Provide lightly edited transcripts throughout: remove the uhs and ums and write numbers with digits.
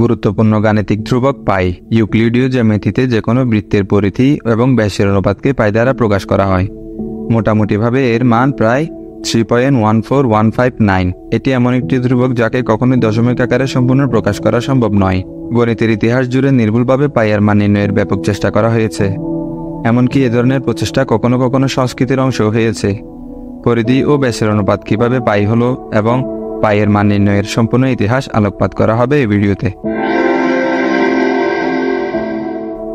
গুরুত্বপূর্ণ গাণিতিক ধ্রুবক পাই। ইউক্লিডীয় জ্যামিতিতে যে কোনো বৃত্তের পরিধি এবং ব্যাসের অনুপাতকে পাই দ্বারা প্রকাশ করা হয়। মোটামুটিভাবে এর মান প্রায় 3.14159। এটি এমন একটি ধ্রুবক যাকে কখনোই দশমিক আকারে সম্পূর্ণ প্রকাশ করা সম্ভব নয়। গণিতের ইতিহাস জুড়ে নির্ভুলভাবে পাইয়ের মান নির্ণয়ের ব্যাপক চেষ্টা করা হয়েছে। এমনকি এ ধরনের প্রচেষ্টা কখনো কখনো সংস্কৃতির অংশ হয়েছে। পরিধি ও ব্যাসের অনুপাত কীভাবে পাই হলো এবং পাইয়ের মান নির্ণয়ের সম্পূর্ণ ইতিহাস আলোকপাত করা হবে এই ভিডিওতে।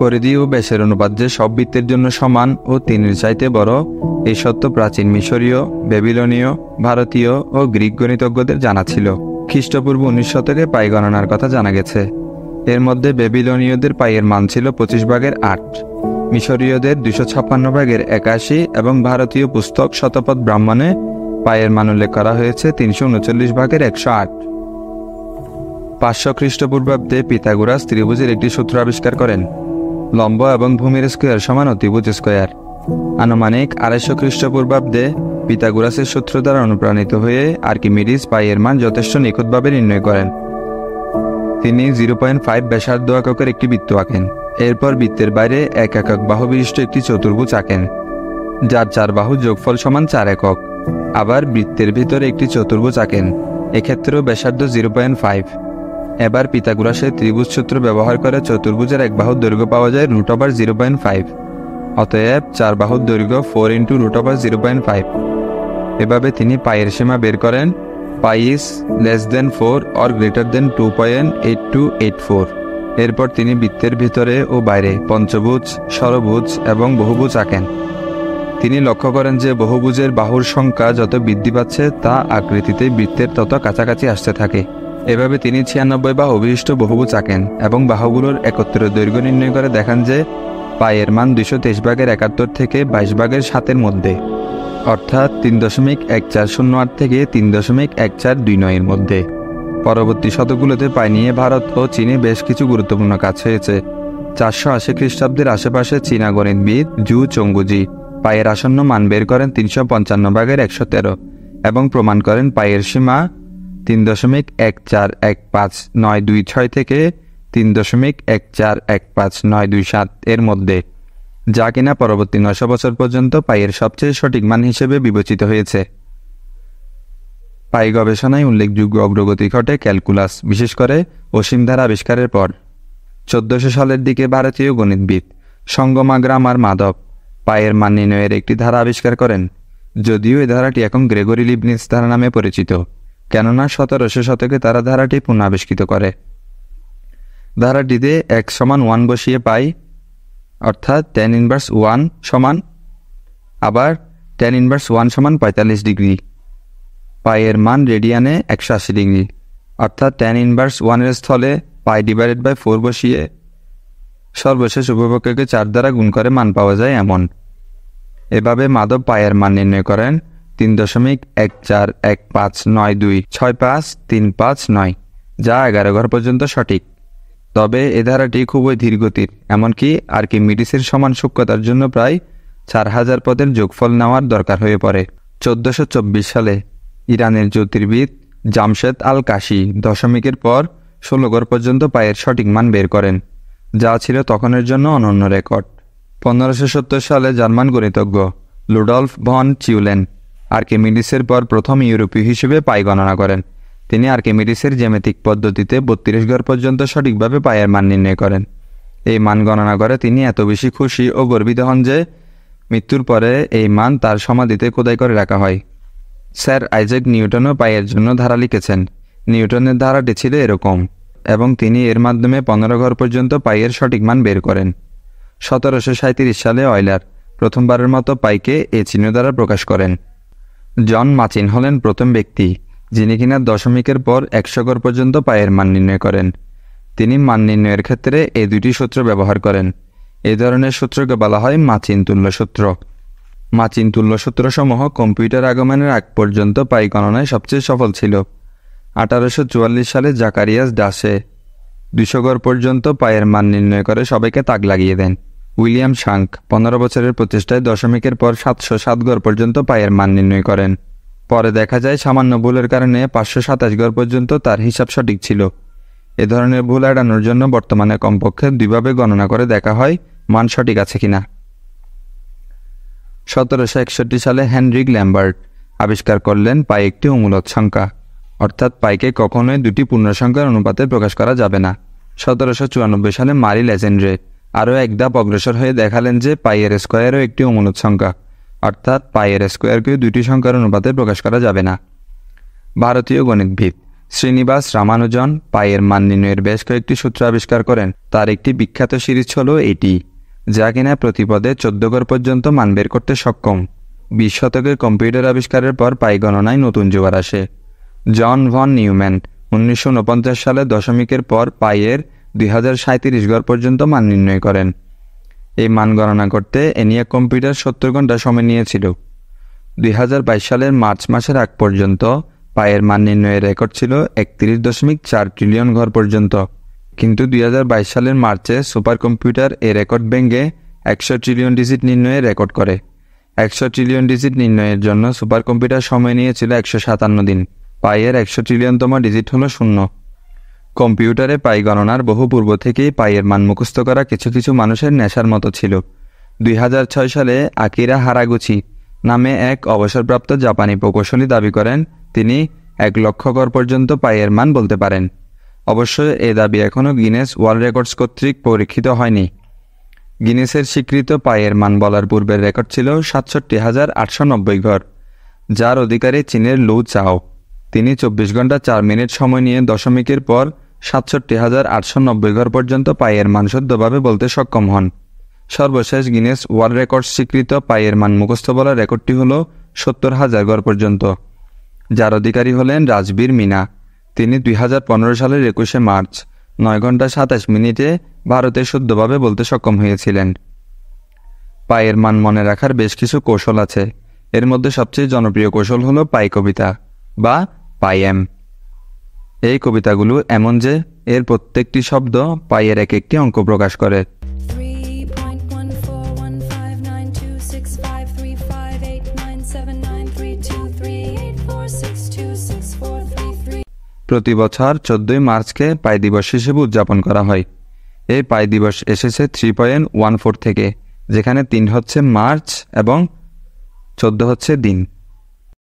পরিধি ও ব্যাসের অনুপাত যে সব বৃত্তের জন্য সমান ও 3-এর চাইতে বড়, এই সত্য প্রাচীন মিশরীয়, বেবিলনীয়, ভারতীয় ও গ্রিক গণিতজ্ঞদের জানা ছিল। খ্রিস্টপূর্ব 19 শতকে পাই গণনার কথা জানা গেছে। এর মধ্যে বেবিলনীয়দের পাইয়ের মান ছিল 25/8, মিশরীয়দের 256/81 এবং ভারতীয় পুস্তক শতপথ ব্রাহ্মণে পাইয়ের মান উল্লেখ করা হয়েছে 339/108। 500 খ্রিস্টপূর্বাব্দে পিথাগোরাস ত্রিভুজের একটি সূত্র আবিষ্কার করেন, লম্ব এবং ভূমির স্কয়ার সমান অতিভুজ স্কয়ার। আনুমানিক 250 খ্রিস্টপূর্বাব্দে পিথাগোরাসের সূত্র দ্বারা অনুপ্রাণিত হয়ে আর্কিমিডিস পাইয়ের মান যথেষ্ট নিখুঁতভাবে নির্ণয় করেন। তিনি 0.5 ব্যাসার্ধ এককের একটি বৃত্ত আঁকেন। এরপর বৃত্তের বাইরে 1 একক বাহু বিশিষ্ট একটি চতুর্ভুজ আঁকেন, যার 4 বাহু যোগফল সমান 4 একক। আবার বৃত্তের ভিতরে একটি চতুর্ভুজ আঁকেন, এক্ষেত্রেও ব্যাসার্ধ 0.5। এবার পিথাগোরাসের ত্রিভুজ সূত্র ব্যবহার করে চতুর্ভুজের এক বাহুর দৈর্ঘ্য পাওয়া যায় √0.5। অতএব 4 বাহুর দৈর্ঘ্য 4 × √0.5। এভাবে তিনি পাইয়ের সীমা বের করেন, পাই ইজ <4 or <2 2.8284। এরপর তিনি বৃত্তের ভিতরে ও বাইরে পঞ্চভুজ, ষড়ভুজ এবং বহুভুজ আঁকেন। তিনি লক্ষ্য করেন যে বহুভুজের বাহুর সংখ্যা যত বৃদ্ধি পাচ্ছে তা আকৃতিতে বৃত্তের তত কাছাকাছি আসতে থাকে। এভাবে তিনি 96 বাহু বিশিষ্ট বহুভুজ আঁকেন এবং বাহুগুলোর একত্রের দৈর্ঘ্য নির্ণয় করে দেখান যে পাইয়ের মান 223/71 থেকে 22/7 মধ্যে, অর্থাৎ 3.1408 থেকে 3.1429 এর মধ্যে। পরবর্তী শতকগুলোতে পাই নিয়ে ভারত ও চীনে বেশ কিছু গুরুত্বপূর্ণ কাজ হয়েছে। 480 খ্রিস্টাব্দের আশেপাশে চীনা গণিতবিদ জু চঙ্গুজি পাইয়ের আসন্ন মান বের করেন 355/113 এবং প্রমাণ করেন পাইয়ের সীমা 3.1415926 থেকে 3.1415927 এর মধ্যে, যা কিনা পরবর্তী 900 বছর পর্যন্ত পাইয়ের সবচেয়ে সঠিক মান হিসেবে বিবেচিত হয়েছে। পাই গবেষণায় উল্লেখযোগ্য অগ্রগতি ঘটে ক্যালকুলাস, বিশেষ করে অসীম ধারা আবিষ্কারের পর। 1400 সালের দিকে ভারতীয় গণিতবিদ সঙ্গমাগ্রামার মাধব পাইয়ের মান নির্ণয়ের একটি ধারা আবিষ্কার করেন, যদিও এই ধারাটি এখন গ্রেগরি লিবনিজ ধারা নামে পরিচিত, কেননা 1700 শতকে তারা ধারাটি পুনরাবিষ্কৃত করে। ধারাটিতে x=1 বসিয়ে পাই, অর্থাৎ tan 1 সমান, আবার tan 1 সমান 45 ডিগ্রি। পাইয়ের মান রেডিয়ানে 180 ডিগ্রি, অর্থাৎ tan 1 এর স্থলে π/4 বসিয়ে সর্বশেষ উপপক্ষকে 4 দ্বারা গুণ করে মান পাওয়া যায় এমন। এভাবে মাধব পাইয়ের মান নির্ণয় করেন 3.14159265359, যা 11 ঘর পর্যন্ত সঠিক। তবে এ ধারাটি খুবই ধীরগতির, এমনকি আর্কিমিডিসের সমান সূক্ষ্মতার জন্য প্রায় 4000 পদের যোগফল নেওয়ার দরকার হয়ে পড়ে। 1424 সালে ইরানের জ্যোতির্বিদ জামশেদ আল কাশি দশমিকের পর 16 ঘর পর্যন্ত পাইয়ের সঠিক মান বের করেন, যা ছিল তখনের জন্য অনন্য রেকর্ড। 1570 সালে জার্মান গণিতজ্ঞ লুডলফ ভন চিউলেন আর্কিমিডিসের পর প্রথম ইউরোপীয় হিসেবে পাই গণনা করেন। তিনি আর্কিমিডিসের জ্যামিতিক পদ্ধতিতে 32 ঘর পর্যন্ত সঠিকভাবে পাইয়ের মান নির্ণয় করেন। এই মান গণনা করে তিনি এত বেশি খুশি ও গর্বিত হন যে মৃত্যুর পরে এই মান তার সমাধিতে খোদাই করে রাখা হয়। স্যার আইজ্যাক নিউটনও পাইয়ের জন্য ধারা লিখেছেন। নিউটনের ধারাটি ছিল এরকম, এবং তিনি এর মাধ্যমে 15 ঘর পর্যন্ত পাইয়ের সঠিক মান বের করেন। 1737 সালে অয়লার প্রথমবারের মতো পাইকে এ চিহ্ন দ্বারা প্রকাশ করেন। জন মাচিন হলেন প্রথম ব্যক্তি যিনি কিনা দশমিকের পর 100 ঘর পর্যন্ত পাইয়ের মান নির্ণয় করেন। তিনি মান নির্ণয়ের ক্ষেত্রে এই দুটি সূত্র ব্যবহার করেন। এই ধরনের সূত্রকে বলা হয় মাচিন তুল্য সূত্র। মাচিন তুল্য সূত্রসমূহ কম্পিউটার আগমনের আগ পর্যন্ত পাই গণনায় সবচেয়ে সফল ছিল। 1844 সালে জাকারিয়াস ডাসে 200 ঘর পর্যন্ত পাইয়ের মান নির্ণয় করে সবাইকে তাক লাগিয়ে দেন। উইলিয়াম শাঙ্ক 15 বছরের প্রচেষ্টায় দশমিকের পর 707 ঘর পর্যন্ত পাইয়ের মান নির্ণয় করেন। পরে দেখা যায় সামান্য ভুলের কারণে 527 ঘর পর্যন্ত তার হিসাব সঠিক ছিল। এ ধরনের ভুল এড়ানোর জন্য বর্তমানে কমপক্ষে 2ভাবে গণনা করে দেখা হয় মান সঠিক আছে কিনা। 1761 সালে হেনরিক ল্যাম্বার্ট আবিষ্কার করলেন পাই একটি অমূলদ সংখ্যা, অর্থাৎ পাইকে কখনোই দুটি পূর্ণসংখ্যার অনুপাতে প্রকাশ করা যাবে না। 1794 সালে মারি লেজেন্ড্রে আরও এক ধাপ অগ্রসর হয়ে দেখালেন যে পাইয়ের স্কোয়ারও একটি অমূলদ সংখ্যা, অর্থাৎ পাইয়ের স্কোয়ারকেও দুটি সংখ্যার অনুপাতে প্রকাশ করা যাবে না। ভারতীয় গণিতবিদ শ্রীনিবাস রামানুজন পাইয়ের মান নির্ণয়ের বেশ কয়েকটি সূত্র আবিষ্কার করেন। তার একটি বিখ্যাত সিরিজ হলো এটি, যা কিনা প্রতি পদে 14 ঘর পর্যন্ত মান বের করতে সক্ষম। 20 শতকের কম্পিউটার আবিষ্কারের পর পাই গণনায় নতুন জোয়ার আসে। জন ভন নিউম্যান 1949 সালে দশমিকের পর পাইয়ের 2037 ঘর পর্যন্ত মান নির্ণয় করেন। এই মান গণনা করতে এনিয়াক কম্পিউটার 70 ঘন্টা সময় নিয়েছিল। 2022 সালের মার্চ মাসের আগ পর্যন্ত পাইয়ের মান নির্ণয়ের রেকর্ড ছিল 31.4 ট্রিলিয়ন ঘর পর্যন্ত, কিন্তু 2022 সালের মার্চে সুপার কম্পিউটার এই রেকর্ড ভেঙে 100 ট্রিলিয়ন ডিজিট নির্ণয়ের রেকর্ড করে। 100 ট্রিলিয়ন ডিজিট নির্ণয়ের জন্য সুপার কম্পিউটার সময় নিয়েছিল 157 দিন। পাইয়ের 100 ট্রিলিয়নতম ডিজিট হলো 0। কম্পিউটারে পাই গণনার বহু পূর্ব থেকেই পাইয়ের মান মুখস্থ করা কিছু কিছু মানুষের নেশার মতো ছিল। 2006 সালে আকিরা হারাগুচি নামে এক অবসরপ্রাপ্ত জাপানি প্রকৌশলী দাবি করেন তিনি 1 লক্ষ ঘর পর্যন্ত পাইয়ের মান বলতে পারেন। অবশ্য এ দাবি এখনও গিনেস ওয়ার্ল্ড রেকর্ডস কর্তৃক পরীক্ষিত হয়নি। গিনেসের স্বীকৃত পাইয়ের মান বলার পূর্বের রেকর্ড ছিল 67,890 ঘর, যার অধিকারী চীনের লু চাও। তিনি 24 ঘন্টা 4 মিনিট সময় নিয়ে দশমিকের পর 67,890 ঘর পর্যন্ত পাইয়ের মান শুদ্ধভাবে বলতে সক্ষম হন। সর্বশেষ গিনেস ওয়ার্ল্ড রেকর্ডস স্বীকৃত পাইয়ের মান মুখস্থ বলার রেকর্ডটি হল 70,000 ঘর পর্যন্ত, যার অধিকারী হলেন রাজবীর মিনা। তিনি 2015 সালের 21শে মার্চ 9 ঘন্টা 27 মিনিটে ভারতে শুদ্ধভাবে বলতে সক্ষম হয়েছিলেন। পাইয়ের মান মনে রাখার বেশ কিছু কৌশল আছে। এর মধ্যে সবচেয়ে জনপ্রিয় কৌশল হলো পাই কবিতা বা পাইএম। এই কবিতাগুলো এমন যে এর প্রত্যেকটি শব্দ পাইয়ের এক একটি অঙ্ক প্রকাশ করে। প্রতি বছর 14 মার্চকে পাই দিবস হিসেবে উদযাপন করা হয়। এই পাই দিবস এসেছে 3.14 থেকে, যেখানে 3 হচ্ছে মার্চ এবং 14 হচ্ছে দিন।